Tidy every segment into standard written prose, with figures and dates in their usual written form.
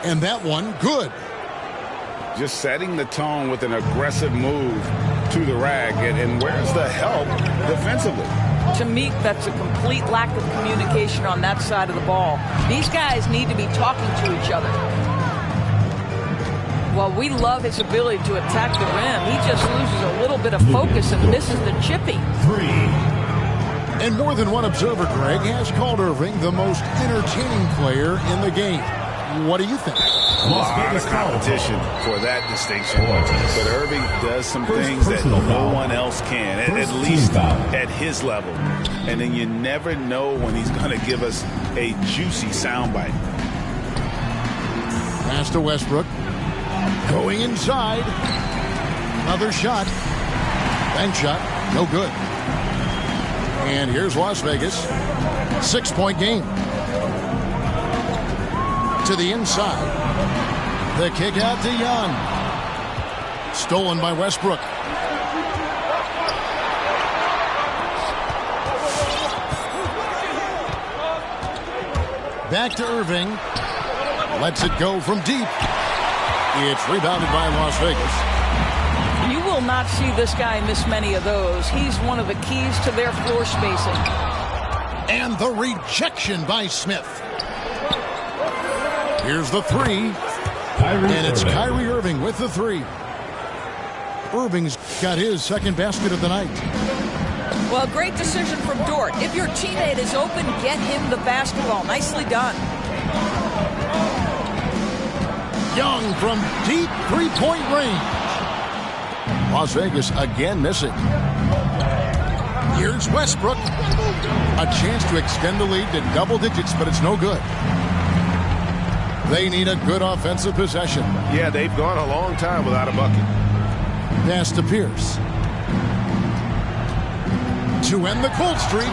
And that one, good. Just setting the tone with an aggressive move to the rag. And where's the help defensively? To me, that's a complete lack of communication on that side of the ball. These guys need to be talking to each other. While we love his ability to attack the rim, he just loses a little bit of focus and misses the chippy. 3. And more than one observer, Greg, has called Irving the most entertaining player in the game. What do you think? A lot of competition for that distinction. But Irving does some things that no one else can, at least at his level. And then you never know when he's going to give us a juicy soundbite. Pass to Westbrook. Going inside. Another shot. Bank shot. No good. And here's Las Vegas. 6-point game. To the inside. The kick out to Young. Stolen by Westbrook. Back to Irving. Lets it go from deep. It's rebounded by Las Vegas. You will not see this guy miss many of those. He's one of the keys to their floor spacing. And the rejection by Smith. Here's the 3. And it's Kyrie Irving with the 3. Irving's got his second basket of the night. Well, great decision from Dort. If your teammate is open, get him the basketball. Nicely done. Young from deep three-point range. Las Vegas again missing. Here's Westbrook. A chance to extend the lead to double digits, but it's no good. They need a good offensive possession. Yeah, they've gone a long time without a bucket. Pass to Pierce. To end the cold streak.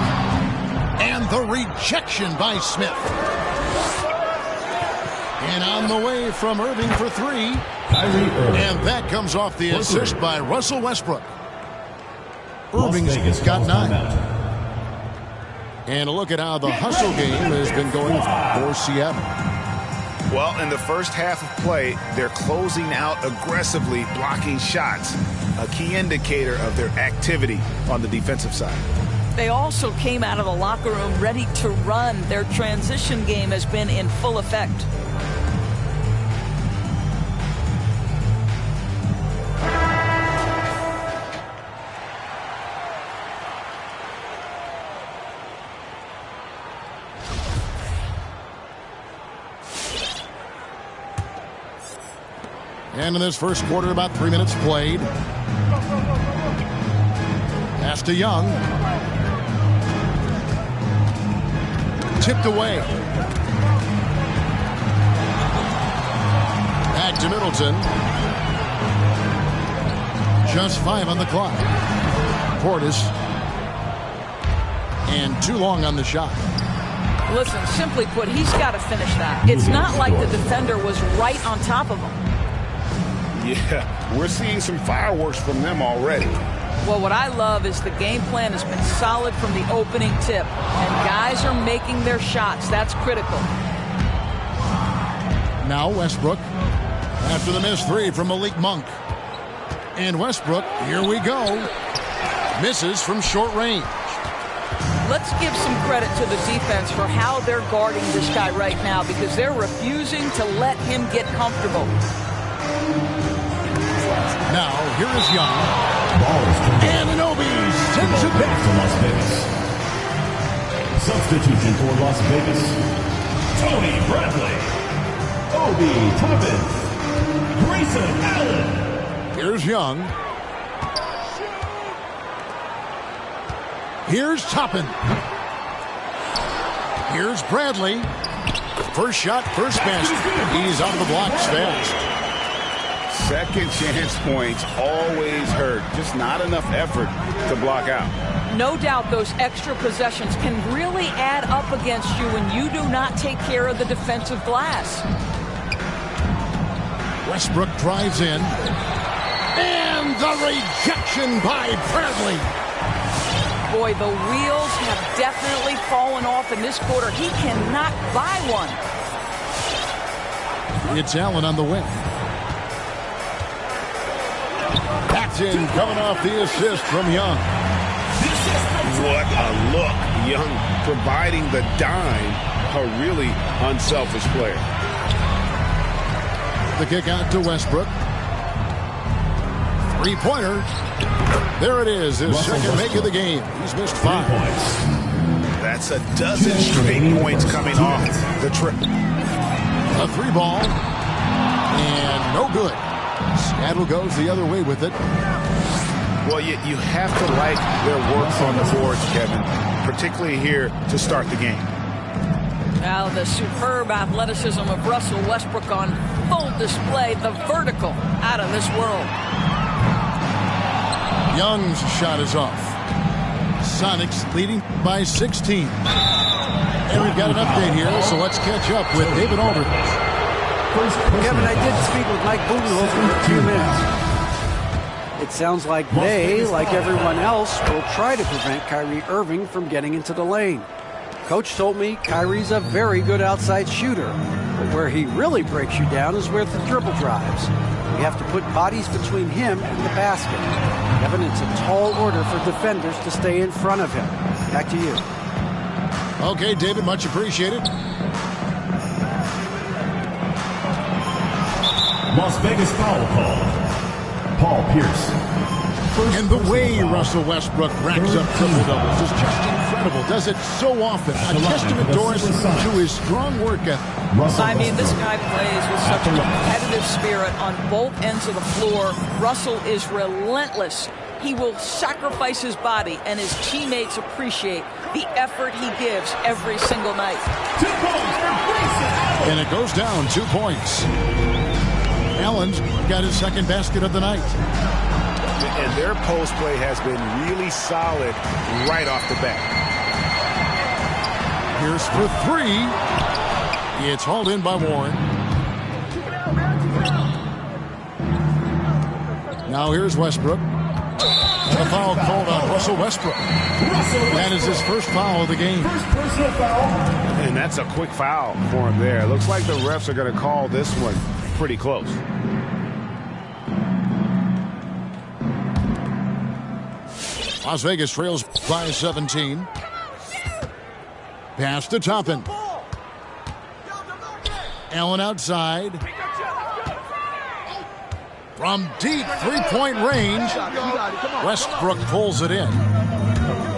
And the rejection by Smith. And on the way from Irving for 3. And that comes off the assist by Russell Westbrook. Irving's got 9. And a look at how the hustle game has been going for Seattle. Well, in the first half of play, they're closing out aggressively, blocking shots, a key indicator of their activity on the defensive side. They also came out of the locker room ready to run. Their transition game has been in full effect. And in this first quarter, about 3 minutes played. Pass to Young. Tipped away. Back to Middleton. Just 5 on the clock. Portis. And too long on the shot. Listen, simply put, he's got to finish that. It's not like the defender was right on top of him. Yeah, we're seeing some fireworks from them already. Well, what I love is the game plan has been solid from the opening tip. And guys are making their shots. That's critical. Now Westbrook. After the missed 3 from Malik Monk. And Westbrook, here we go. Misses from short range. Let's give some credit to the defense for how they're guarding this guy right now, because they're refusing to let him get comfortable. Now, here is Young. Anunoby sends it back to Las Vegas. Substitution for Las Vegas. Tony Bradley. Obi Toppin. Grayson Allen. Here's Young. Here's Toppin. Here's Bradley. First shot, first basket. He's off the blocks fast. Second chance points always hurt. Just not enough effort to block out. No doubt those extra possessions can really add up against you when you do not take care of the defensive glass. Westbrook drives in. And the rejection by Bradley. Boy, the wheels have definitely fallen off in this quarter. He cannot buy one. It's Allen on the wing. Paxton coming off the assist from Young. What a look. Young providing the dime. A really unselfish player. The kick out to Westbrook. Three-pointer. There it is, his second make of the game. He's missed 5 points. That's a dozen straight points coming off the trip. A 3-ball. And no good. Seattle goes the other way with it. Well, you have to like their work on the boards, Kevin, particularly here to start the game. Now the superb athleticism of Russell Westbrook on full display. The vertical out of this world. Young's shot is off. Sonics leading by 16. And we've got an update here, so let's catch up with David Aldridge. Kevin, I did speak with Mike Budenholzer for a few minutes. It sounds like they, like everyone else, will try to prevent Kyrie Irving from getting into the lane. Coach told me Kyrie's a very good outside shooter, but where he really breaks you down is with the dribble drives. You have to put bodies between him and the basket. Kevin, it's a tall order for defenders to stay in front of him. Back to you. Okay, David, much appreciated. Las Vegas foul call. Paul Pierce. And the way Russell Westbrook racks up triple-doubles is just incredible. Does it so often. A testament, Doris, to his strong work ethic. I mean, this guy plays with such a competitive spirit on both ends of the floor. Russell is relentless. He will sacrifice his body, and his teammates appreciate the effort he gives every single night. 2 points for Grayson Allen. And it goes down 2 points. Allen's got his second basket of the night. And their post play has been really solid right off the bat. Here's for 3. It's hauled in by Warren. Now here's Westbrook. And a foul called on Russell Westbrook. That is his first foul of the game. First personal foul. And that's a quick foul for him there. Looks like the refs are going to call this one pretty close. Las Vegas trails by 17. Pass to Toppin. Allen outside. From deep three-point range, Westbrook pulls it in.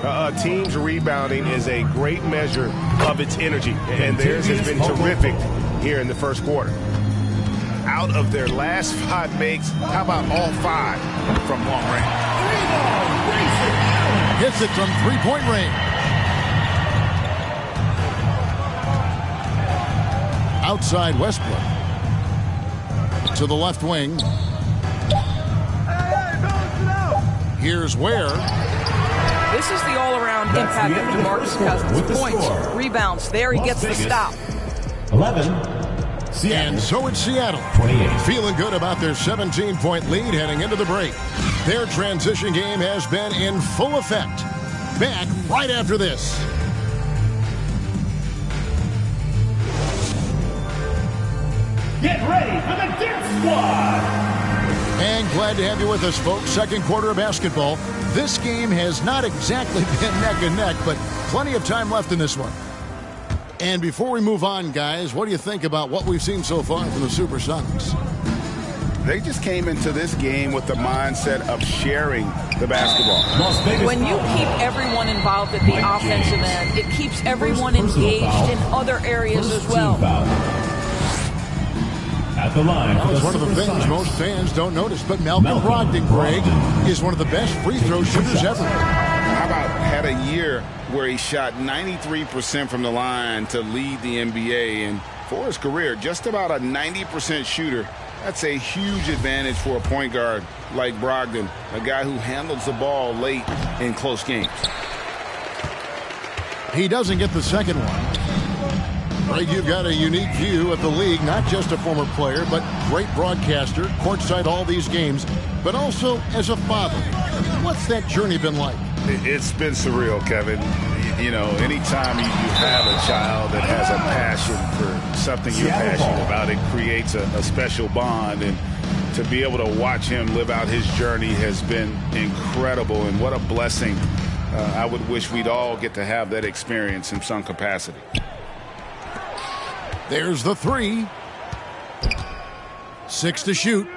A team's rebounding is a great measure of its energy, and theirs has been terrific here in the first quarter. Out of their last 5 makes, how about all 5 from long range? Hits it from three-point range. Outside Westbrook. To the left wing. Here's Ware. This is the all-around impact of DeMarcus Cousins. Points, rebounds. There he gets the stop. 11. Seattle. And so it's Seattle. 28. Feeling good about their 17-point lead heading into the break. Their transition game has been in full effect. Back right after this. Get ready for the Dip Squad. And glad to have you with us, folks. Second quarter of basketball. This game has not exactly been neck and neck, but plenty of time left in this one. And before we move on, guys, what do you think about what we've seen so far from the Supersonics? They just came into this game with the mindset of sharing the basketball. When you keep everyone involved at the offensive end, it keeps everyone engaged in other areas as well. At the line, That was one of the things most fans don't notice, but Malcolm Brogdon, Greg, is one of the best free throw shooters ever. How about had a year where he shot 93% from the line to lead the NBA, and for his career, just about a 90% shooter. That's a huge advantage for a point guard like Brogdon, a guy who handles the ball late in close games. He doesn't get the second one. Greg, you've got a unique view of the league, not just a former player, but great broadcaster, courtside all these games, but also as a father. What's that journey been like? It's been surreal, Kevin. You know, anytime you have a child that has a passion for something you're passionate about, it creates a special bond. And to be able to watch him live out his journey has been incredible. And what a blessing. I would wish we'd all get to have that experience in some capacity. There's the three. 6 to shoot.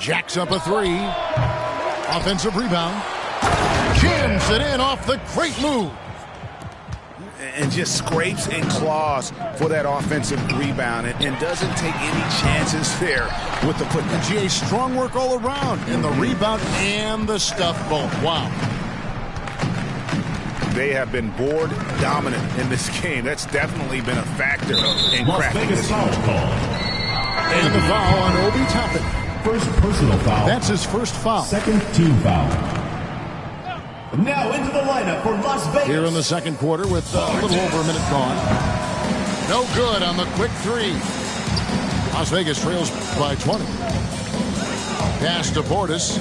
Jacks up a three. Offensive rebound. Jams it in off the great move. And just scrapes and claws for that offensive rebound and doesn't take any chances there with the putback. GA, strong work all around in the rebound and the stuff both. Wow. They have been board dominant in this game. That's definitely been a factor in cracking this foul call. And the foul on Obi Toppin. First personal foul. That's his first foul. Second team foul. Now into the lineup for Las Vegas. Here in the second quarter with a little over a minute gone. No good on the quick three. Las Vegas trails by 20. Pass to Portis.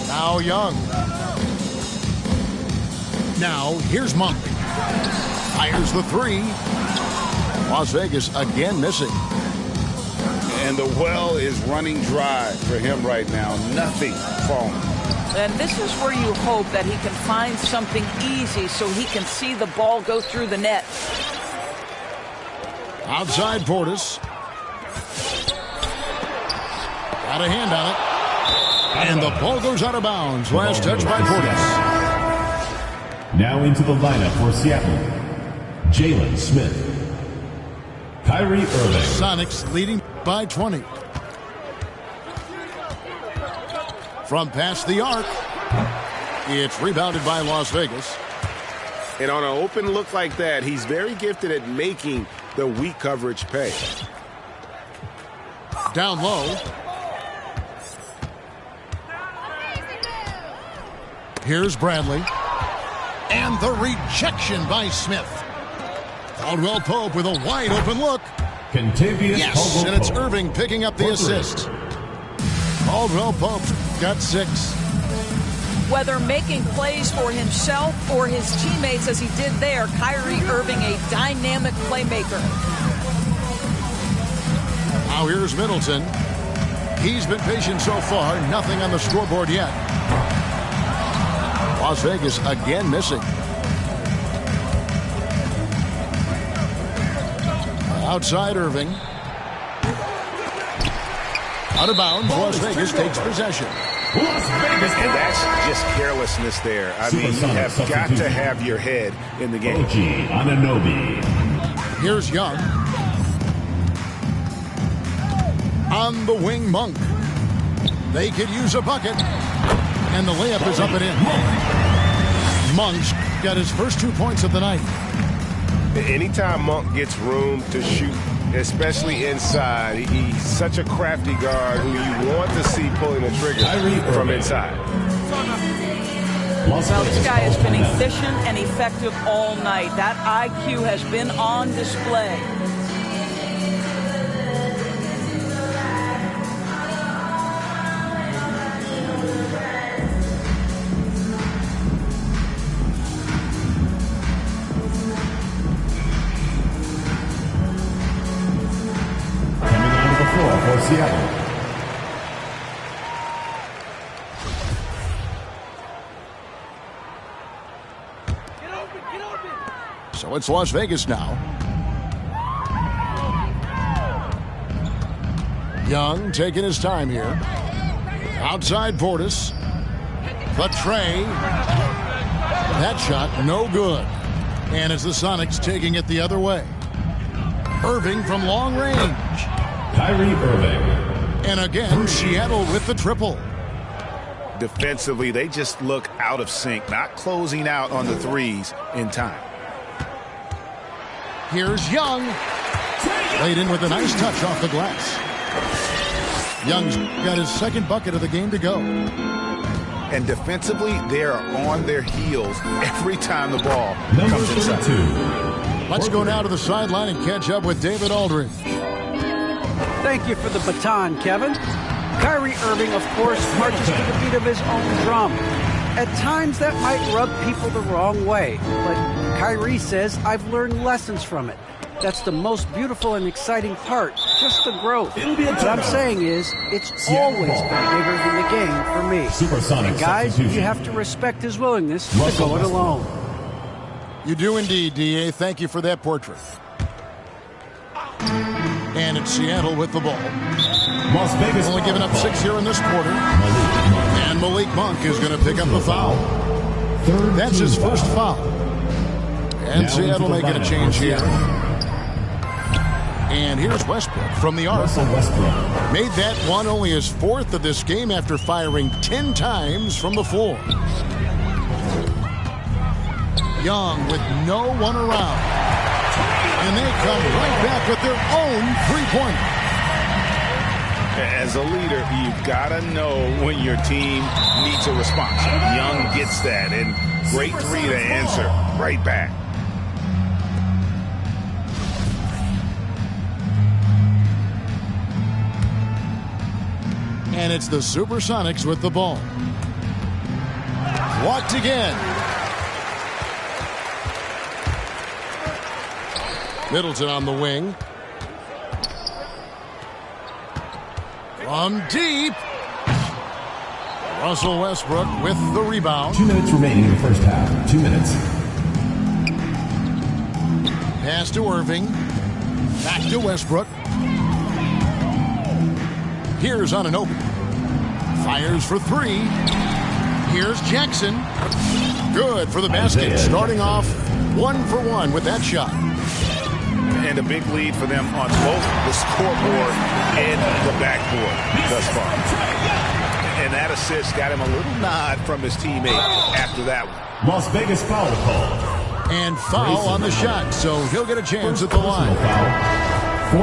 Now Young. Now here's Monk. Fires the three. Las Vegas again missing. And the well is running dry for him right now. Nothing falling. And this is where you hope that he can find something easy so he can see the ball go through the net. Outside Portis. Got a hand on it. And the ball goes out of bounds. Last touch by Portis. Now into the lineup for Seattle. Jalen Smith. Kyrie Irving. Sonics leading by 20. From past the arc. It's rebounded by Las Vegas. And on an open look like that, he's very gifted at making the weak coverage pay. Down low. Here's Bradley. And the rejection by Smith. Caldwell Pope with a wide open look. Contavious Yes, Caldwell and it's Pope. Irving picking up the assist. Caldwell Pope got 6. Whether making plays for himself or his teammates as he did there, Kyrie Irving, a dynamic playmaker. Now here's Middleton. He's been patient so far. Nothing on the scoreboard yet. Las Vegas again missing. Outside Irving. Out of bounds. Las Vegas takes possession. Las Vegas. And that's just carelessness there. I mean, you have got to have your head in the game. OG Anunoby. Here's Young. On the wing, Monk. They could use a bucket. And the layup is up and in. Monk's got his first 2 points of the night. Anytime Monk gets room to shoot, especially inside, he's such a crafty guard who you want to see pulling the trigger from inside. Well, this guy has been efficient and effective all night. That IQ has been on display. Seattle. So it's Las Vegas now. Young taking his time here. Outside Portis. The tray. That shot no good. And it's the Sonics taking it the other way. Irving from long range. Kyrie Irving. And again, Seattle with the triple. Defensively, they just look out of sync, not closing out on the threes in time. Here's Young. Laid in with a nice touch off the glass. Young's got his second bucket of the game to go. And defensively, they are on their heels every time the ball comes inside. 32. Let's go now to the sideline and catch up with David Aldridge. Thank you for the baton, Kevin. Kyrie Irving, of course, marches to the beat of his own drum. At times that might rub people the wrong way, but Kyrie says, I've learned lessons from it. That's the most beautiful and exciting part, just the growth. What I'm saying is, it's always been bigger than the game for me. And guys, you have to respect his willingness to go it alone. You do indeed, D.A. Thank you for that portrait. And it's Seattle with the ball. Las Vegas only giving up 6 here in this quarter. And Malik Monk is going to pick up the foul. That's his first foul. And Seattle making a change here. And here's Westbrook from the arc. Made that one only his 4th of this game after firing 10 times from the floor. Young with no one around. And they come right back with their own three-pointer. As a leader, you've got to know when your team needs a response. Young gets that, and great three to answer right back. And it's the Supersonics with the ball. Walked again. Middleton on the wing. From deep. Russell Westbrook with the rebound. 2 minutes remaining in the first half. 2 minutes. Pass to Irving. Back to Westbrook. Here's Anunoby. Fires for 3. Here's Jackson. Good for the basket. Starting off 1 for 1 with that shot. And a big lead for them on both the scoreboard and the backboard thus far. And that assist got him a little nod from his teammate after that one. Las Vegas foul call. And foul on the shot, so he'll get a chance at the line.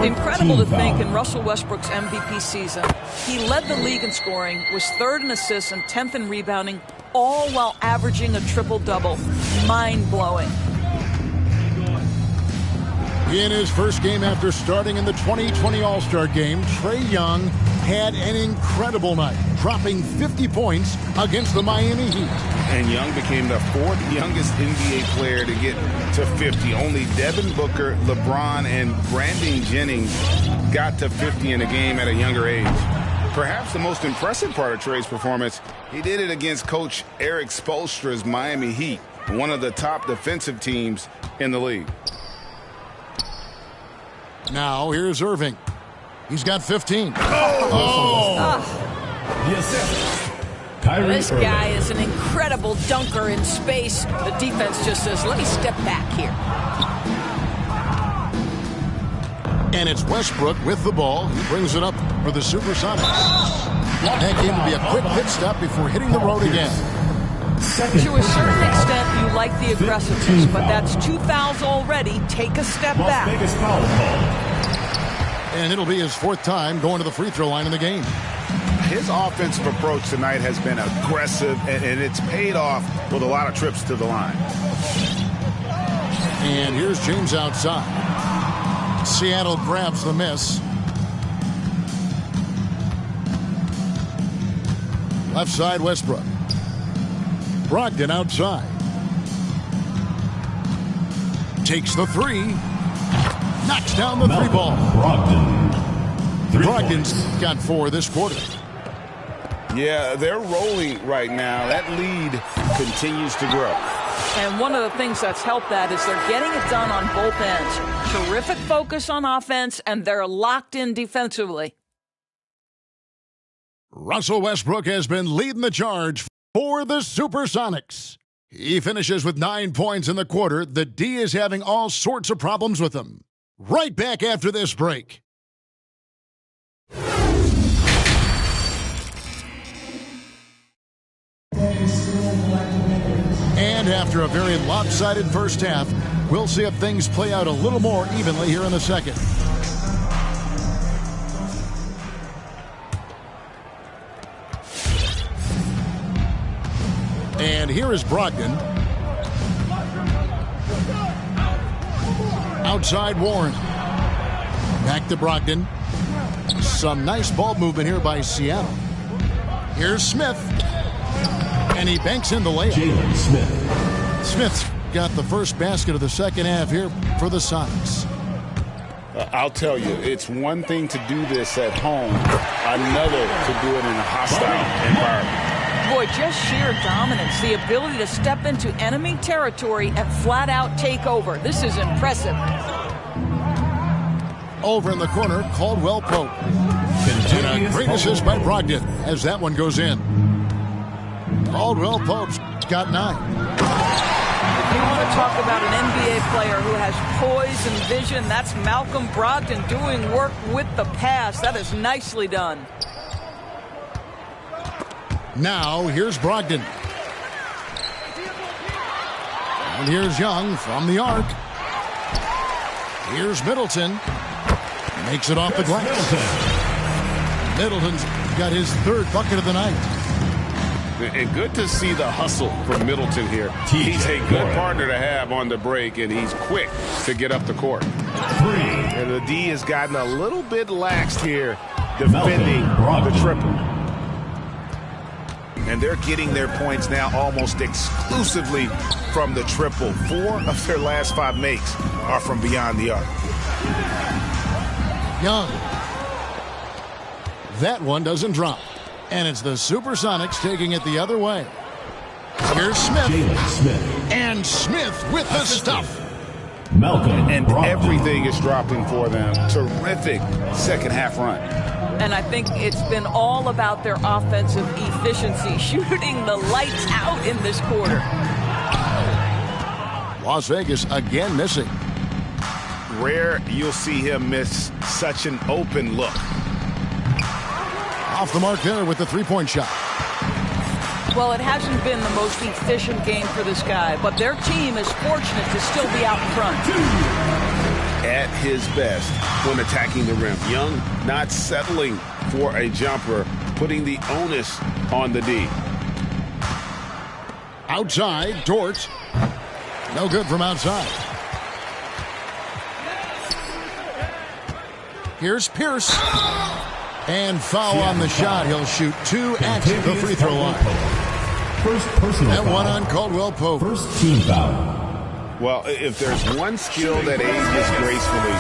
Incredible to think in Russell Westbrook's MVP season, he led the league in scoring, was 3rd in assists and 10th in rebounding, all while averaging a triple-double. Mind-blowing. In his first game after starting in the 2020 All-Star Game, Trae Young had an incredible night, dropping 50 points against the Miami Heat. And Young became the 4th youngest NBA player to get to 50. Only Devin Booker, LeBron, and Brandon Jennings got to 50 in a game at a younger age. Perhaps the most impressive part of Trae's performance, he did it against Coach Eric Spoelstra's Miami Heat, one of the top defensive teams in the league. Now here's Irving. He's got 15. This guy is an incredible dunker in space. The defense just says, let me step back here. And it's Westbrook with the ball. He brings it up for the Supersonics. That game will be a quick pit stop before hitting the road again. To a certain extent, you like the aggressiveness, but that's 2 fouls already. Take a step back. And it'll be his 4th time going to the free throw line in the game. His offensive approach tonight has been aggressive, and it's paid off with a lot of trips to the line. And here's James outside. Seattle grabs the miss. Left side, Westbrook. Brogdon outside. Takes the 3. Knocks down the 3 ball. Brogdon's got 4 this quarter. Yeah, they're rolling right now. That lead continues to grow. And one of the things that's helped that is they're getting it done on both ends. Terrific focus on offense, and they're locked in defensively. Russell Westbrook has been leading the charge for the Supersonics. He finishes with 9 points in the quarter. The D is having all sorts of problems with him. Right back after this break. And after a very lopsided first half, we'll see if things play out a little more evenly here in the second. And here is Brogdon. Outside Warren. Back to Brogdon. Some nice ball movement here by Seattle. Here's Smith. And he banks in the layup. Jalen Smith. Smith's got the first basket of the second half here for the Sonics. I'll tell you, it's one thing to do this at home, another to do it in a hostile environment. Boy, just sheer dominance, the ability to step into enemy territory and flat out take over. This is impressive. Over in the corner, Caldwell Pope. And a great assist by Brogdon as that one goes in. Caldwell Pope's got 9. You want to talk about an NBA player who has poise and vision. That's Malcolm Brogdon doing work with the pass. That is nicely done. Now, here's Brogdon. And here's Young from the arc. Here's Middleton. Makes it off the glass. Middleton's got his third bucket of the night. And good to see the hustle from Middleton here. He's a good partner to have on the break, and he's quick to get up the court. And the D has gotten a little bit laxed here defending the triple. And they're getting their points now almost exclusively from the triple. 4 of their last 5 makes are from beyond the arc. Young. That one doesn't drop. And it's the Supersonics taking it the other way. Here's Smith. And Smith with the stuff. Malcolm and Brogdon. Everything is dropping for them. Terrific second half run. And I think it's been all about their offensive efficiency, shooting the lights out in this quarter. Las Vegas again missing. Rare you'll see him miss such an open look. Off the mark there with the three-point shot. Well, it hasn't been the most efficient game for this guy, but their team is fortunate to still be out in front. At his best when attacking the rim. Young not settling for a jumper, putting the onus on the D. Outside, Dort. No good from outside. Here's Pierce. And foul on the shot. He'll shoot 2 at the free throw line. First personal That foul. one on Caldwell Pope. First team foul. Well, if there's one skill that ages gracefully,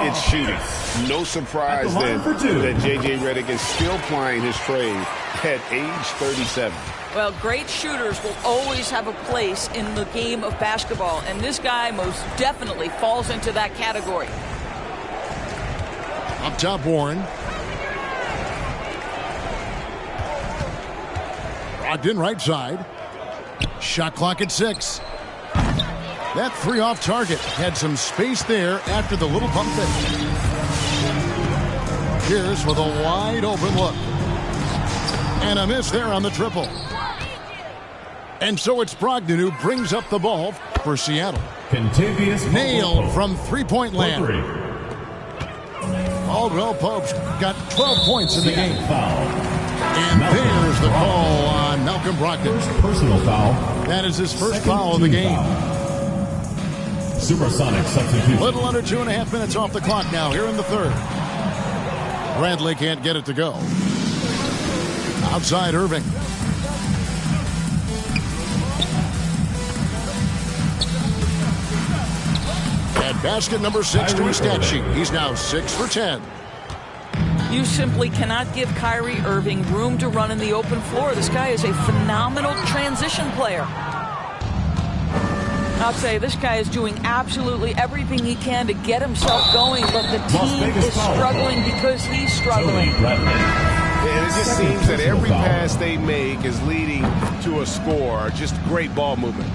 it's shooting. No surprise then that J.J. Redick is still plying his trade at age 37. Well, great shooters will always have a place in the game of basketball, and this guy most definitely falls into that category. Up top, Warren. Brogdon right side. Shot clock at 6. That 3 off target had some space there after the little pump fake. Pierce with a wide open look. And a miss there on the triple. And so it's Brogdon who brings up the ball for Seattle. Nailed from three-point land. Caldwell Pope's got 12 points in the game. And there's the call on Malcolm Brogdon. Personal foul. That is his first foul of the game. Supersonic substitution. Little under 2.5 minutes off the clock now here in the third. Bradley can't get it to go. Outside Irving. At basket number 6 to his stat sheet. He's now 6 for 10. You simply cannot give Kyrie Irving room to run in the open floor. This guy is a phenomenal transition player. I'll say this guy is doing absolutely everything he can to get himself going, but the team is struggling because he's struggling. And it just seems that every pass they make is leading to a score. Just great ball movement.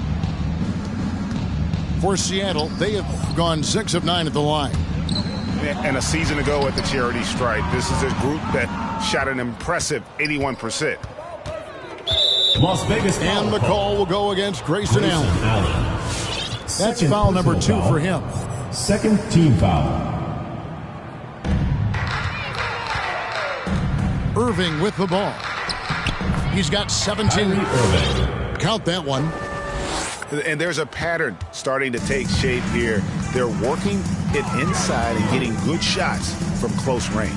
For Seattle, they have gone 6 of 9 at the line. And a season ago at the charity stripe, this is a group that shot an impressive 81%. Las Vegas And the call will go against Grayson Allen. That's foul number 2 for him. Second team foul. Irving with the ball. He's got 17. Count that one. And there's a pattern starting to take shape here. They're working it inside and getting good shots from close range.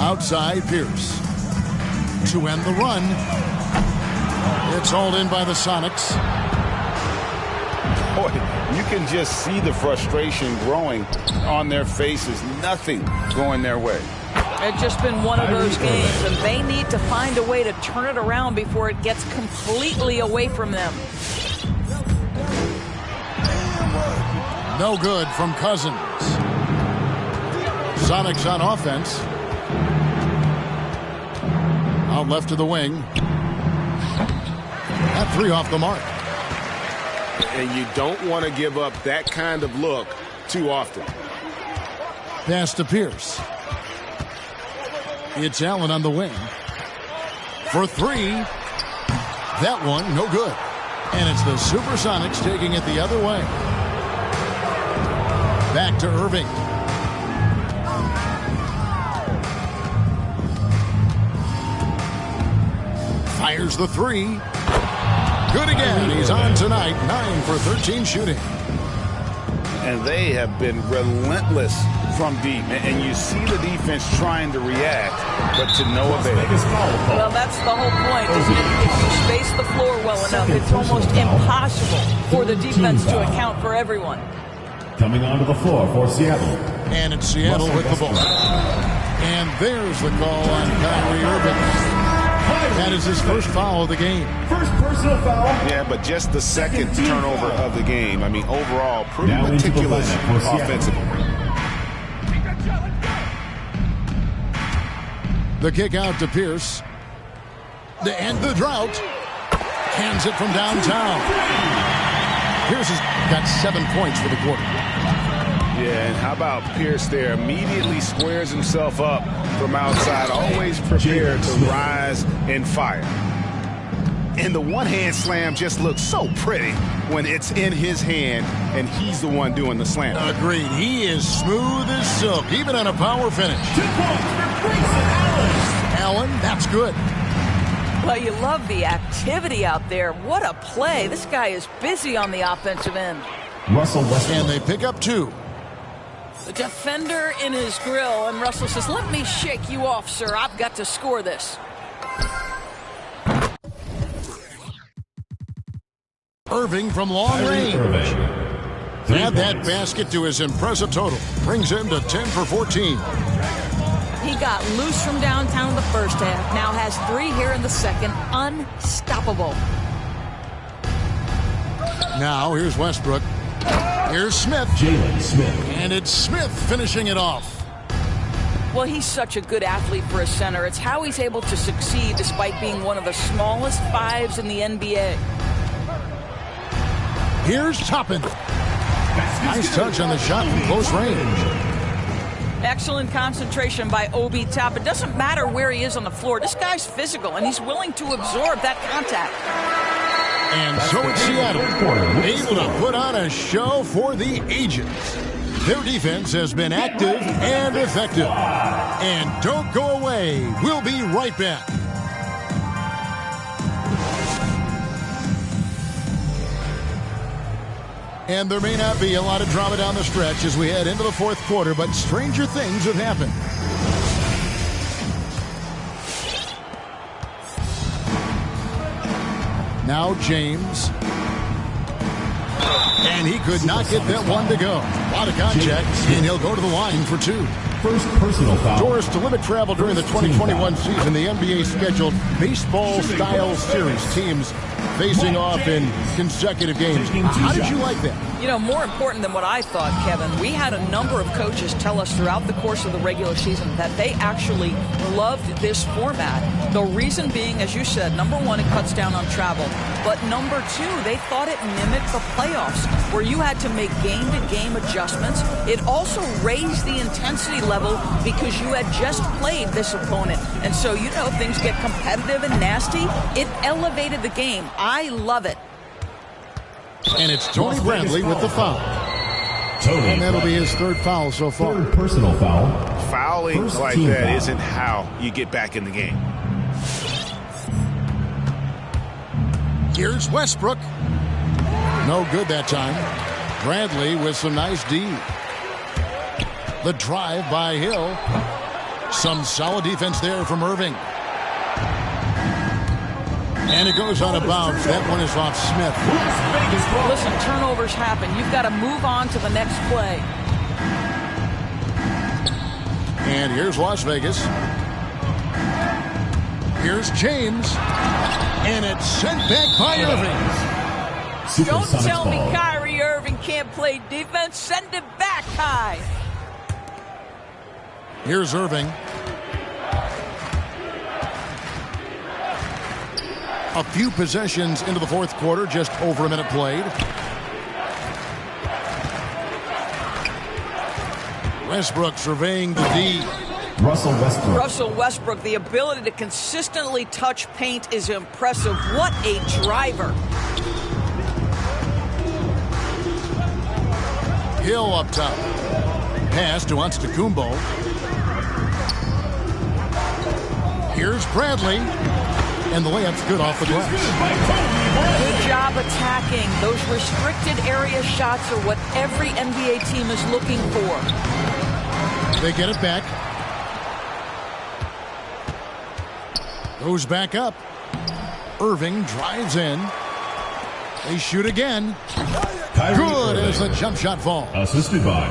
Outside Pierce. to end the run. It's hauled in by the Sonics. Boy, you can just see the frustration growing on their faces. Nothing going their way. It's just been one of those games, and they need to find a way to turn it around before it gets completely away from them. No good from Cousins. Sonics on offense. Out left to the wing. That 3 off the mark. And you don't want to give up that kind of look too often. Pass to Pierce. It's Allen on the wing. For 3. That one, no good. And it's the Supersonics taking it the other way. Back to Irving. Fires the 3. Good again. He's on tonight. 9 for 13 shooting. And they have been relentless from deep. And you see the defense trying to react, but to no avail. Well, that's the whole point, isn't it? If you space the floor well enough, it's almost impossible for the defense to account for everyone. Coming onto the floor for Seattle. And it's Seattle with the ball. And there's the call on Kyrie Irving. That is his first foul of the game. First personal foul. Yeah, but just the second turnover of the game. I mean, overall, pretty meticulous offensively. The kick out to Pierce. To end the drought. Hands it from downtown. Pierce has got 7 points for the quarter. Yeah, and how about Pierce there? Immediately squares himself up from outside, always prepared to rise and fire. And the one-hand slam just looks so pretty when it's in his hand and he's the one doing the slam. Agreed. He is smooth as silk, even on a power finish. 2 points for Grayson Allen. Allen, that's good. Well, you love the activity out there. What a play. This guy is busy on the offensive end. Russell Westbrook. And they pick up 2. The defender in his grill, and Russell says, let me shake you off, sir. I've got to score this. Irving from long range. Add that basket to his impressive total. Brings him to 10 for 14. He got loose from downtown in the first half. Now has 3 here in the second. Unstoppable. Now here's Westbrook. Here's Smith. Jalen Smith. And it's Smith finishing it off. Well, he's such a good athlete for a center. It's how he's able to succeed despite being one of the smallest 5s in the NBA. Here's Toppin. Nice touch on the shot from close range. Excellent concentration by Obi Toppin. It doesn't matter where he is on the floor. This guy's physical, and he's willing to absorb that contact. And so it's Seattle, able to put on a show for the ages. Their defense has been active and effective. And don't go away. We'll be right back. And there may not be a lot of drama down the stretch as we head into the fourth quarter, but stranger things have happened. Now James. And he could not get that one to go. A lot of contact, and he'll go to the line for 2. First personal foul. Doris, to limit travel during the 2021 season, the NBA scheduled baseball-style series. Teams facing off in consecutive games. How did you like that? You know, more important than what I thought, Kevin, we had a number of coaches tell us throughout the course of the regular season that they actually loved this format. The reason being, as you said, number 1, it cuts down on travel. But number 2, they thought it mimicked the playoffs, where you had to make game-to-game adjustments. It also raised the intensity level because you had just played this opponent. And so, you know, things get competitive and nasty. It elevated the game. I love it. And it's Tony Bradley with the foul. And that'll be his 3rd foul so far. 3rd personal foul. Fouling First like team that foul. isn't how you get back in the game. Here's Westbrook. No good that time. Bradley with some nice D. The drive by Hill. Some solid defense there from Irving. And it goes out of bounds. That one is off Smith. Listen, turnovers happen. You've got to move on to the next play. And here's Las Vegas. Here's James. And it's sent back by Irving. Don't tell me Kyrie Irving can't play defense. Send it back, Kai. Here's Irving. A few possessions into the fourth quarter, just over a minute played. Westbrook surveying the D. Russell Westbrook, the ability to consistently touch paint is impressive. What a driver. Hill up top. Pass to Antetokounmpo. Here's Bradley. And the layup's good off the glass. Good job attacking. Those restricted area shots are what every NBA team is looking for. They get it back. Goes back up. Irving drives in. They shoot again. Good as the jump shot falls. Assisted by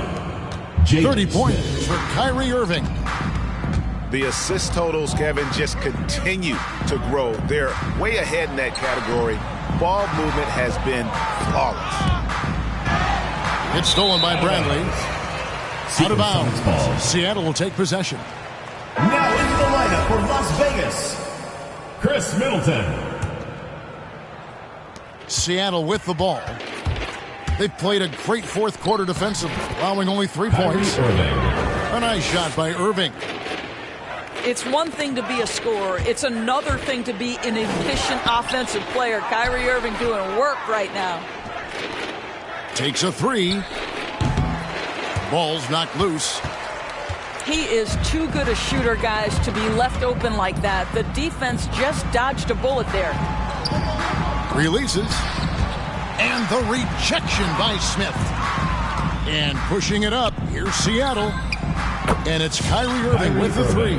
James 30 points for Kyrie Irving. The assist totals, Kevin, just continue to grow. They're way ahead in that category. Ball movement has been flawless. It's stolen by Bradley. Out of bounds. Seattle will take possession. Now into the lineup for Las Vegas, Chris Middleton. Seattle with the ball. They've played a great fourth quarter defensively, allowing only 3 points. A nice shot by Irving. It's one thing to be a scorer. It's another thing to be an efficient offensive player. Kyrie Irving doing work right now. Takes a three. Ball's knocked loose. He is too good a shooter, guys, to be left open like that. The defense just dodged a bullet there. Releases. And the rejection by Smith. And pushing it up. Here's Seattle. And it's Kyrie Irving with the three.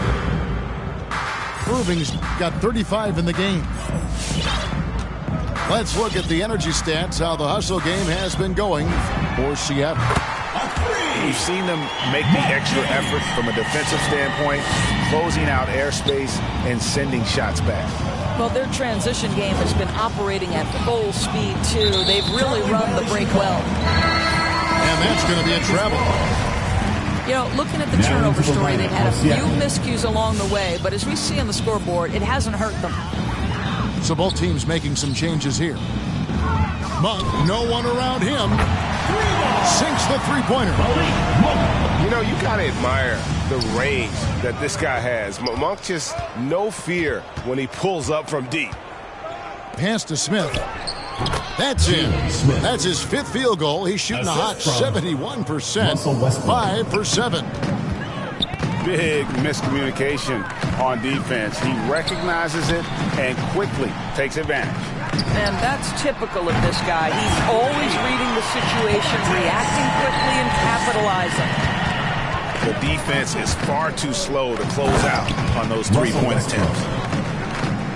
Irving's got 35 in the game. Let's look at the energy stats, how the hustle game has been going for Seattle. We've seen them make the extra effort from a defensive standpoint, closing out airspace and sending shots back. Well, their transition game has been operating at full speed, too. They've really run the break well. And that's going to be a travel. You know, looking at the turnover story, they've had a few miscues along the way, but as we see on the scoreboard, it hasn't hurt them. So both teams making some changes here. Monk, no one around him. Sinks the three-pointer. You know, you got to admire the range that this guy has. Monk just no fear when he pulls up from deep. Pass to Smith. That's in. That's his fifth field goal. He's shooting a hot 71%. 5 for 7. Big miscommunication on defense. He recognizes it and quickly takes advantage. And that's typical of this guy. He's always reading the situation, reacting quickly, and capitalizing. The defense is far too slow to close out on those three-point attempts.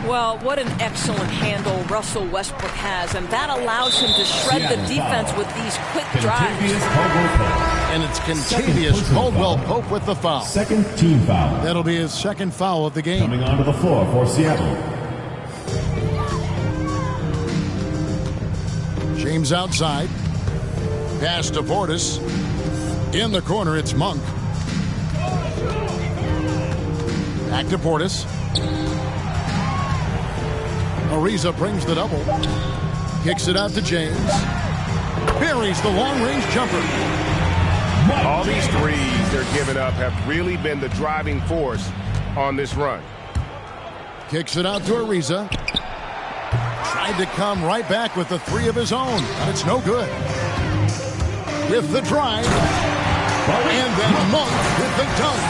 Well, what an excellent handle Russell Westbrook has, and that allows him to shred the defense with these quick drives. And it's Kentavious Caldwell-Pope with the foul. Second team foul. That'll be his second foul of the game. Coming onto the floor for Seattle. James outside. Pass to Portis. In the corner, it's Monk. Back to Portis. Ariza brings the double. Kicks it out to James. Buries the long-range jumper. All these threes they're giving up have really been the driving force on this run. Kicks it out to Ariza. Tried to come right back with the three of his own, but it's no good. With the drive. And then Monk with the dunk.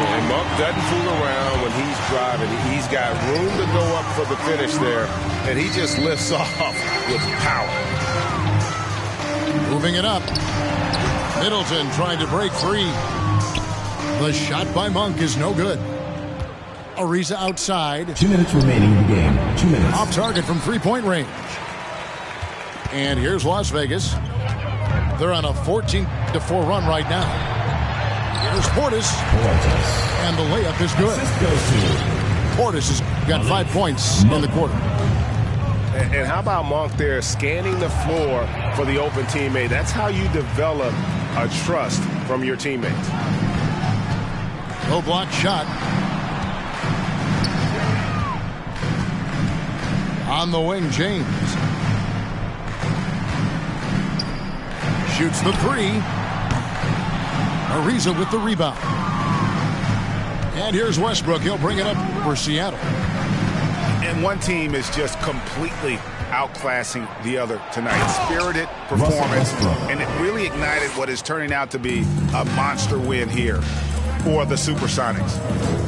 And Monk doesn't fool around when he's driving. He's got room to go up for the finish there, and he just lifts off with power. Moving it up. Middleton trying to break free. The shot by Monk is no good. Ariza outside. 2 minutes remaining in the game. 2 minutes. Off target from three-point range. And here's Las Vegas. They're on a 14-4 run right now. Here's Portis. And the layup is good. Portis has got 5 points in the quarter. And how about Monk there scanning the floor for the open teammate? That's how you develop a trust from your teammates. No block shot. On the wing, James. Shoots the three. Ariza with the rebound. And here's Westbrook. He'll bring it up for Seattle. And one team is just completely outclassing the other tonight. Spirited performance, and it really ignited what is turning out to be a monster win here for the Supersonics.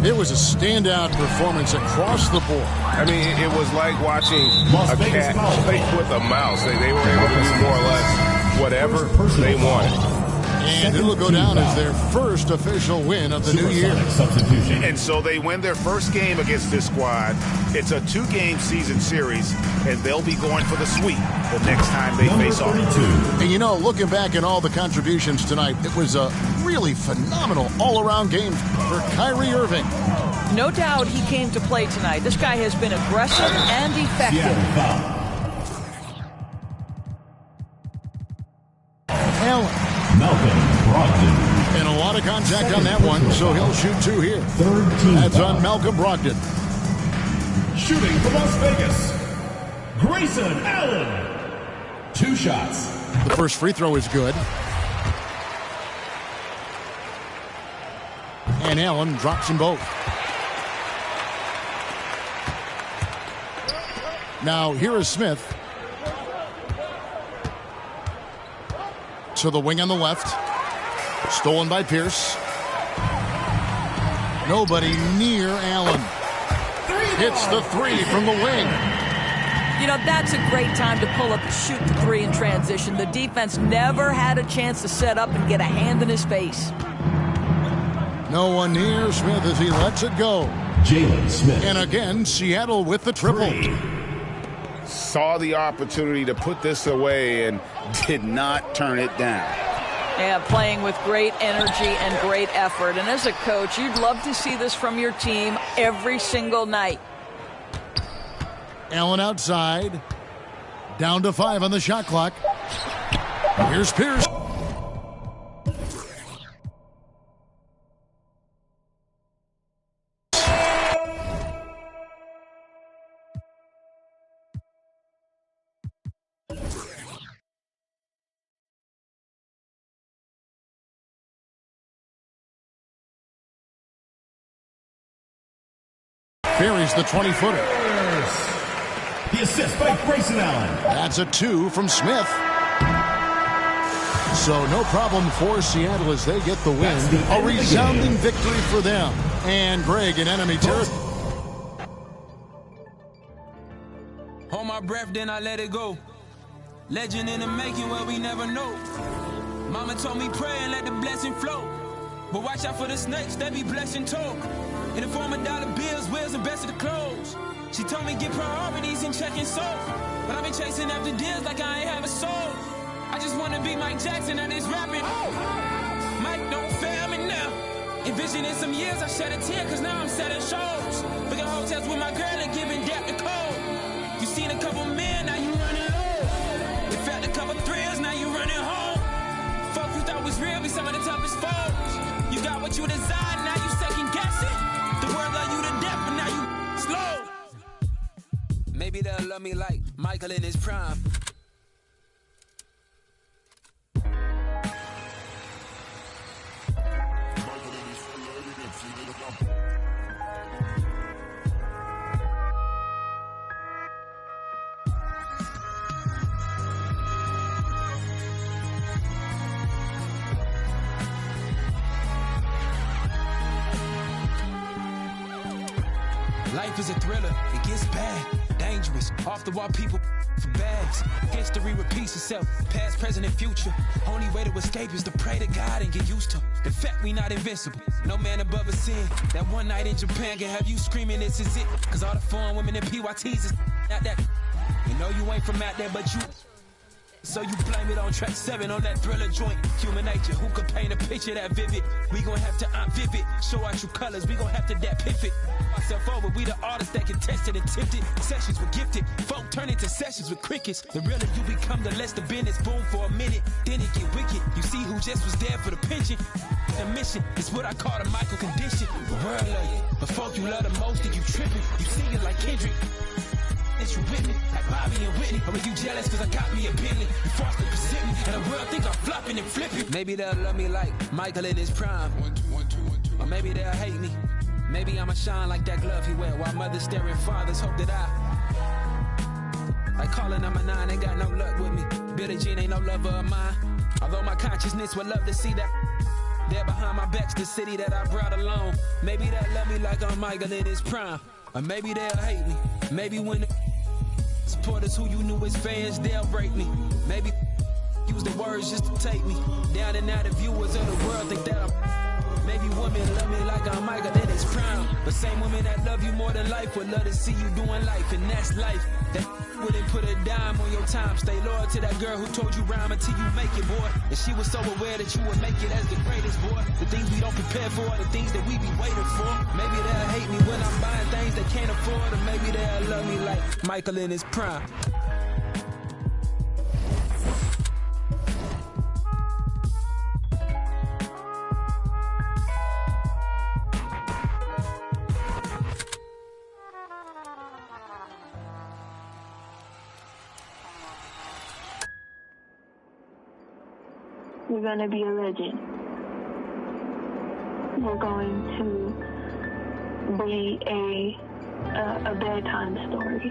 It was a standout performance across the board. I mean, it was like watching a cat play with a mouse. They were able to do more or less whatever they wanted. And it'll go down as their first official win of the new year. And so they win their first game against this squad. It's a 2-game season series, and they'll be going for the sweep the next time they face off. And you know, looking back at all the contributions tonight, it was a really phenomenal all-around game for Kyrie Irving. No doubt he came to play tonight. This guy has been aggressive and effective. Allen. Malcolm Brogdon. And a lot of contact on that one, so he'll shoot 2 here. That's on Malcolm Brogdon. Shooting for Las Vegas, Grayson Allen. 2 shots. The first free throw is good. And Allen drops them both. Now here is Smith. To the wing on the left. Stolen by Pierce. Nobody near Allen. Hits the three from the wing. You know, that's a great time to pull up and shoot the three in transition. The defense never had a chance to set up and get a hand in his face. No one near Smith as he lets it go. Jalen Smith. And again, Seattle with the triple. Saw the opportunity to put this away and did not turn it down. Yeah, playing with great energy and great effort. And as a coach, you'd love to see this from your team every single night. Allen outside. Down to 5 on the shot clock. Here's Pierce. Carries the 20-footer. The assist by Grayson Allen. That's a 2 from Smith. So no problem for Seattle as they get the win. A resounding victory for them. And Greg in enemy territory. Hold my breath, then I let it go. Legend in the making where we never know. Mama told me pray and let the blessing flow. But watch out for the snakes, they be blessing talk. In the form of dollar bills, wheels, and best of the clothes. She told me get priorities and checking soul. But I've been chasing after deals like I ain't have a soul. I just want to be Mike Jackson and it's rapping. Mike, don't fail me now. Envisioning some years, I shed a tear cause now I'm selling shows. Booking hotels with my girl and giving death to cold. You seen a couple men, now you running low. You felt a couple thrills, now you running home. Folks you thought was real be some of the toughest foes. You got what you desire, now you second guessing. The world love you to death, but now you slow. Maybe they'll love me like Michael in his prime. Life is a thriller, it gets bad, dangerous, off the wall people for bags. History repeats itself, past, present, and future. Only way to escape is to pray to God and get used to. In fact, we not invincible. No man above a sin. That one night in Japan can have you screaming this is it. Cause all the foreign women in PYTs is not that. You know you ain't from out there, but you. So you blame it on track 7 on that Thriller joint. Human nature, who could paint a picture that vivid? We gon' have to vivid, show out your colors. We gon' have to that pivot. Myself over, we the artists that can test it and tipped it. Sessions were gifted, folk turn into sessions with crickets. The realer you become, the less the business. Boom for a minute, then it get wicked. You see who just was there for the pension. The mission is what I call the Michael condition. The world love you, but folk you love the most, and you tripping. You sing it like Kendrick. You with me, like Bobby and Whitney. Or are you jealous cause I got me a Bentley? You forced to present me, and the world think I'm flopping and flipping. Maybe they'll love me like Michael in his prime. Or maybe they'll hate me. Maybe I'ma shine like that glove he wear, while mothers staring fathers hope that I. Like calling number 9, ain't got no luck with me. Billie Jean ain't no lover of mine. Although my consciousness would love to see that. There behind my back's the city that I brought along. Maybe they'll love me like I'm Michael in his prime. Or maybe they'll hate me. Maybe when the supporters who you knew as fans, they'll break me. Maybe use the words just to take me down, and now the viewers of the world think that I'm. Maybe women love me like I'm Michael in his prime, but same women that love you more than life would love to see you doing life, and that's life. That wouldn't put a dime on your time. Stay loyal to that girl who told you rhyme until you make it, boy. And she was so aware that you would make it as the greatest, boy. The things we don't prepare for are the things that we be waiting for. Maybe they'll hate me when I'm buying things they can't afford, or maybe they'll love me like Michael in his prime. You're going to be a legend. You're going to be a bedtime story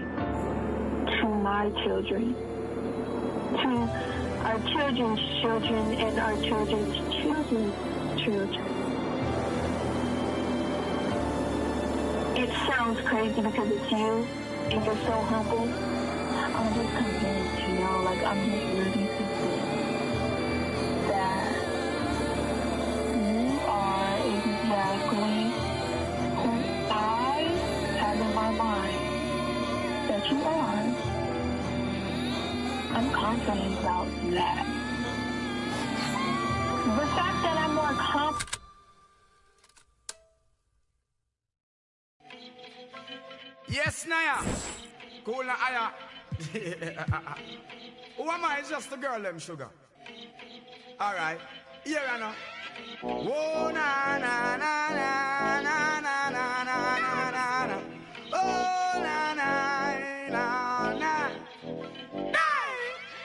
to my children, to our children's children, and our children's children's children. It sounds crazy because it's you, and you're so humble. I'm just convinced, you know, like I'm just ready to see that you are exactly who I have in my mind that you are. I'm confident about that. The fact that I'm more confident. Yes, Naya. Cool na aya. Who am I? It's just the girl, them sugar. Alright. Here I know. Whoa, na na na na na na na na na na. Oh, na na na na. Hey!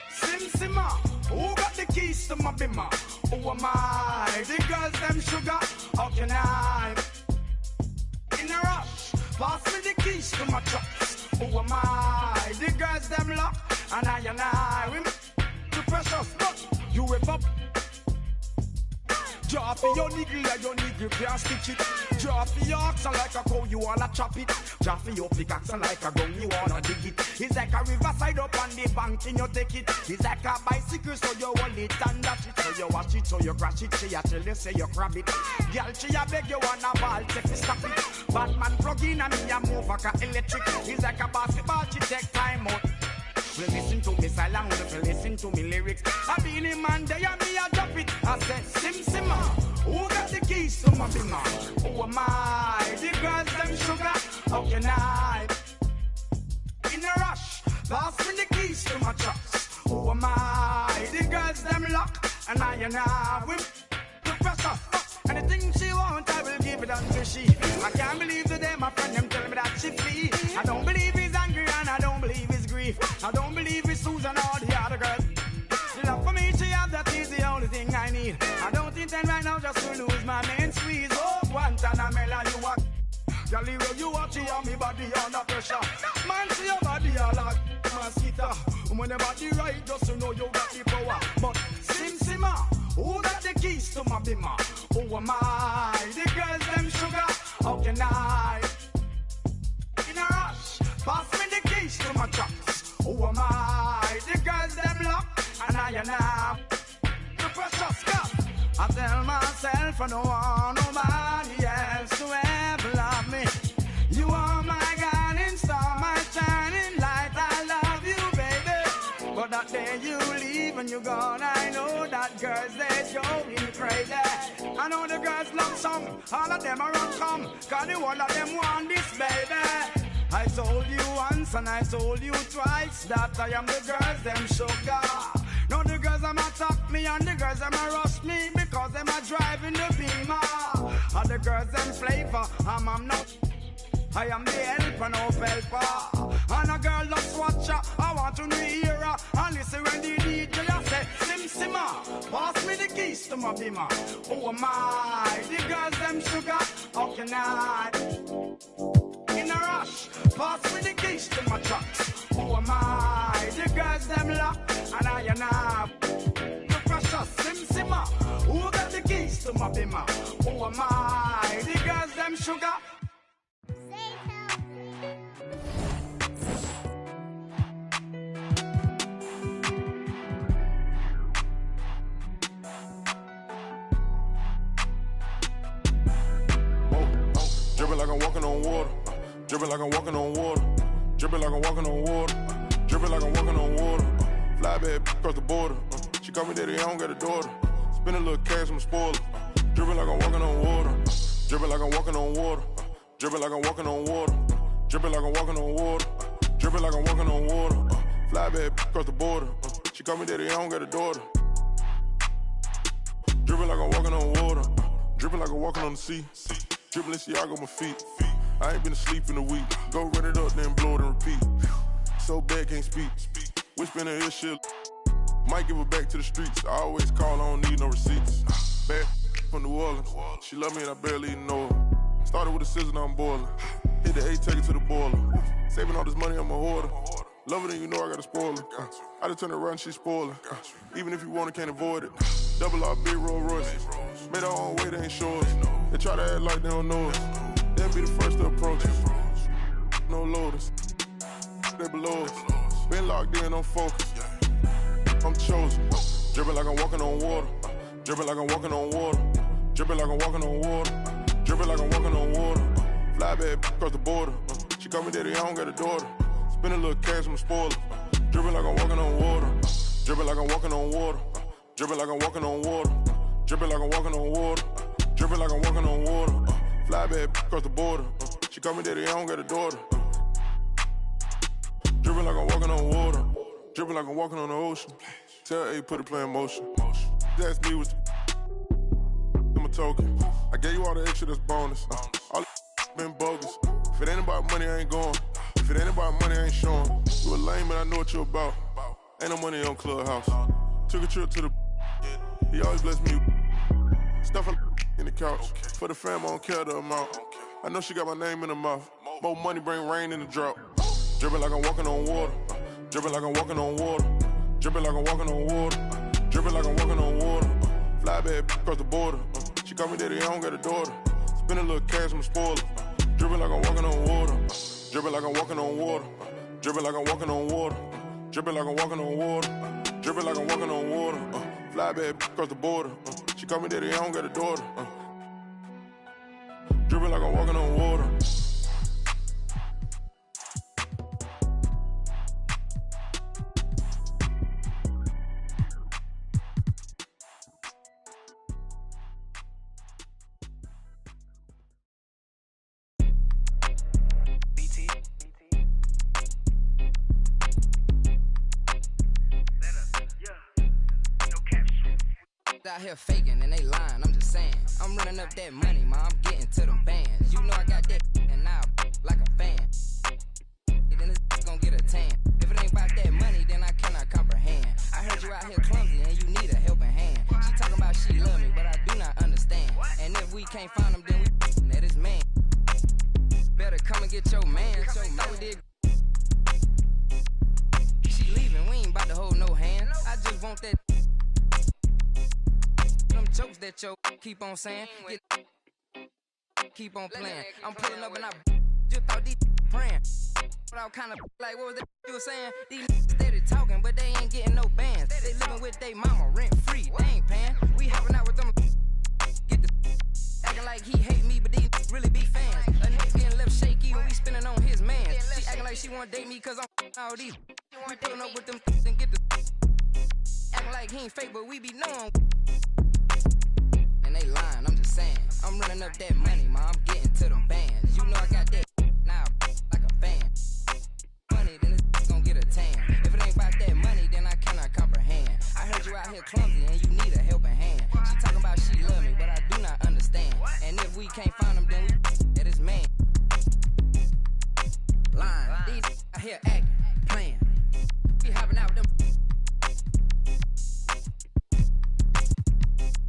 Sim Simma. Who got the keys to my bimmer? Who am I? The girls, them sugar. How can I? In a rush. Pass me the keys to my trucks. Who am I? The girls them lock, and I we too precious, but you whip up. Drop your niggle can't stitch it. Drop your oxen like a cow, you wanna chop it. Drop your pickaxe like a gun, you wanna dig it. It's like a riverside up on the bank and you take it. It's like a bicycle, so you hold it and dash it. So you watch it, so you crash it. She a tell you, say you grab it. Girl, she a beg you wanna ball, take it, stop it. Batman plug in and me a move like a electric. It's like a basketball, she take time out. Listen to me silent, listen to me lyrics. I be the man there and me a drop it. I said, Sim Simma, who got the keys to my bimmer? Who am I? The girls them sugar, how can I? In a rush, pass me the keys to my trucks. Who am I? The girls them lock, and I whip the pressure. Anything she want, I will give it unto she. I can't believe today my friend them tell me that she flee. I don't believe he's angry and I don't believe he's grief. I don't believe it's Susan or the other girls. The love for me she have, that is the only thing I need. I don't intend right now just to lose my main squeeze. Oh, Guantanamela, you are girl, you watch you and me body under pressure. Man, see your body all like mosquito. When your body right, just to know you got the power. But Sim Simma, who got the keys to my bimmer? Who am I? The girls them sugar, how can I? In a rush, pass me the keys to my trucks. Who am I? myself, I don't want nobody else to ever love me. You are my guiding star, my shining light. I love you, baby. But that day you leave and you're gone, I know that girls, they going crazy. I know the girls love some, all of them are on come, cause the one of them want this, baby. I told you once and I told you twice that I am the girls, them sugar. Now the girls them attack me and the girls them rush me because them are driving the Beamer. And the girls them flavor, I'm not. I am the helper, no helper. And a girl just watch her, I want to hear her. And listen when the DJ say, Sim Simmer, pass me the keys to my Beamer. Oh my, the girls them sugar, how can I? In a rush, pass me the keys to my trucks. Oh my, the girls them lock, and I the precious Sim Simmer. Who got the keys to my Beamer? Oh my, the girls them sugar. Dripping like I'm walking on water. Dripping like I'm walking on water. Dripping like I'm walking on water. Dripping like I'm walking on water. Fly bad across the border. She call me daddy, I don't got a daughter. Spend a little cash, I'm a spoiler. Dripping like I'm walking on water. Dripping like I'm walking on water. Dripping like I'm walking on water. Dripping like I'm walking on water. Dripping like I'm walking on water. Fly bad across the border. She call me daddy, I don't got a daughter. Dripping like I'm walking on water. Dripping like I'm walking on the sea. Dripping Balenciaga on my feet. I ain't been asleep in a week. Go run it up, then blow it and repeat. So bad, can't speak. Whispering in her shit. Might give her back to the streets. I always call, I don't need no receipts. Bad from New Orleans. She love me and I barely even know her. Started with a scissor, now I'm boiling. Hit the A, take it to the boiler. Saving all this money, I'm a hoarder. Love her, then you know I got a spoiler. I just turn around, she's spoiling. Even if you want it, can't avoid it. Double R, big Rolls Royce. Made our own way, they ain't sure. They try to act like they don't know us. They'll be the first to approach us. No loaders. They below us. Been locked in, I'm focused. I'm chosen. Dripping like I'm walking on water. Dripping like I'm walking on water. Dripping like I'm walking on water. Dripping like I'm walking on water. Fly bad across the border. She call me daddy, I don't got a daughter. Spend a little cash, I'm a spoiler. Dripping like I'm walking on water. Dripping like I'm walking on water. Dripping like I'm walking on water. Dripping like I'm walking on water. Dripping like I'm walking on water. Fly bad across the border. She call me daddy, I don't got a daughter. Dripping like I'm walking on water. Dripping like I'm walking on the ocean. Tell A, put a play in motion. Ask me what's I'm a token. I gave you all the extra, that's bonus. All been bogus. If it ain't about money, I ain't going. If it ain't about money, I ain't showing. You a lame, but I know what you about. Ain't no money on Clubhouse. Took a trip to the. He always bless me. Stuff in the couch. For the fam, I don't care the amount. I know she got my name in her mouth. More money bring rain in the drought. Dripping like I'm walking on water. Dripping like I'm walking on water. Dripping like I'm walking on water. Dripping like I'm walking on water. Fly bad across the border. She call me daddy, I don't got a daughter. Spend a little cash, I'm a spoiler. Dripping like I'm walking on water. Dripping like I'm walking on water. Dripping like I'm walking on water. Dripping like I'm walking on water. Dripping like I'm walking on water. Fly bad across the border. She call me daddy, I don't got a daughter. Dripping like I'm walking on water. Out here faking and they lying, I'm just saying. I'm running up that money, ma, I'm getting to them bands. You know I got that and now like a fan. Then this gonna get a tan. If it ain't about that money, then I cannot comprehend. I heard you out here clumsy and you need a helping hand. She talking about she love me, but I do not understand. And if we can't find him, then we that is man. Better come and get your man. Like we did. She leaving, we ain't about to hold no hand. I just want that. Jokes that yo keep on saying, keep on playing. I'm pulling up and I just thought these praying. But I was kind of like, what was that you were saying? These steady talking, but they ain't getting no bands. They living with they mama rent free, they ain't paying. We hopping out with them, get the wanna date me cause I'm all these. You wanna pulling up with them and get the acting like he ain't fake, but we be knowing. And they lying, I'm just saying. I'm running up that money, ma, I'm getting to them bands. You know I got that now like a fan. Money, then this gon' get a tan. If it ain't about that money, then I cannot comprehend. I heard you out here clumsy and you need a helping hand. She talking about she love me, but I do not understand. And if we can't find them, then we at his man. Lying, these out here acting, playing. We hopping out with them.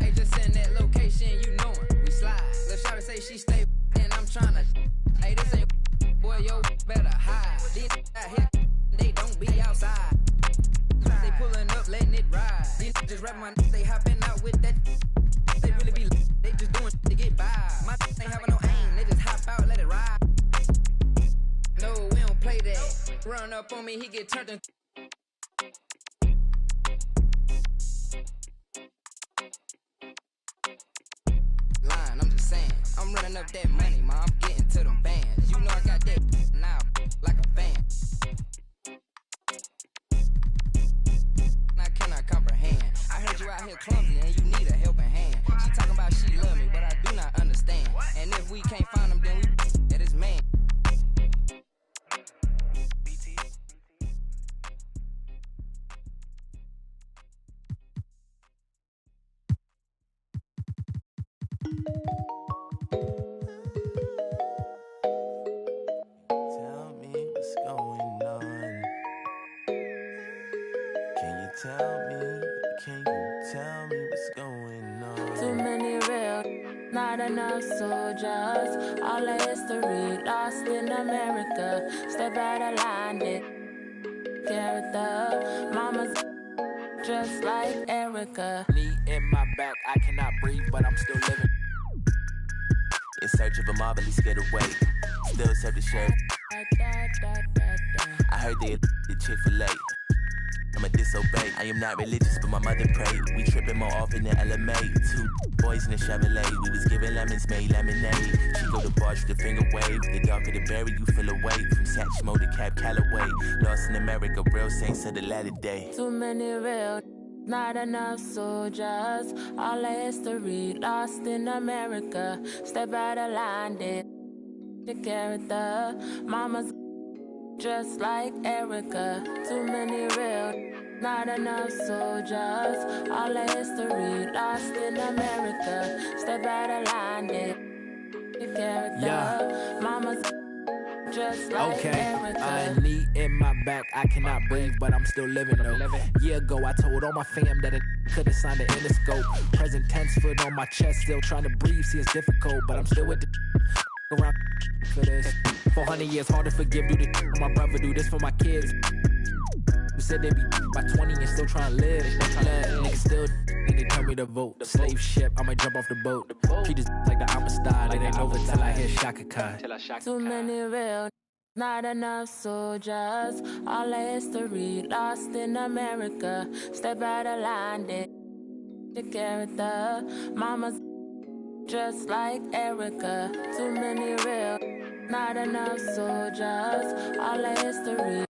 Hey, just send that location, you know it. We slide. Lil' shawty say she stay, and I'm tryna. Hey, this ain't boy, yo, better hide. These out here, they don't be outside. They pulling up, letting it ride. These just rap my they hopping out with that. They really be, they just doing to get by. My ain't having no aim, they just hop out, let it ride. No, we don't play that. Run up on me, he get turned in. Lying, I'm just saying. I'm running up that money, ma, I'm getting to them bands. You know I got that now, like a fan. I cannot comprehend. I heard you out here clumsy and you need a helping hand. She talking about she love me, but I do not understand. And if we can't find him, then we at his man. Tell me what's going on. Can you tell me what's going on? Too many real, not enough soldiers. All the history lost in America. Step out of line, dick. Character, mama's just like Erica. Knee in my back, I cannot breathe, but I'm still living. In search of a marvelous getaway, still serve the sheriff. I heard they the Chick-fil-A. I'ma disobey. I am not religious, but my mother prayed. We tripping more often than LMA. 2 boys in a Chevrolet. We was giving lemons, made lemonade. She go to bars with the finger wave. The darker the berry, you feel away. From Satchmo to Cap Calloway. Lost in America, real saints of the latter day. Too many real, not enough soldiers. All the history lost in America. Step out of line, dick. The character, mama's just like Erica. Too many real, not enough soldiers. All the history lost in America. Step out of line, dick. The character, mama's just like Erica. A knee in my back, I cannot breathe, but I'm still living though. Year ago, I told all my fam that it could've signed the Interscope. Present tense, foot on my chest, still trying to breathe. See, it's difficult, but I'm still with the around for this. 400 years hard to forgive. Do this for my brother, do this for my kids. Who said they be by 20 and still trying to live. Niggas still and they tell me to vote. Slave ship, I might jump off the boat. Treat this like the Amistad. It ain't over till I hear Shaka Khan. Too many real, not enough soldiers. All the history lost in America. Step out of line, dick. The character, mama's just like Erica. Too many real, not enough soldiers. All the history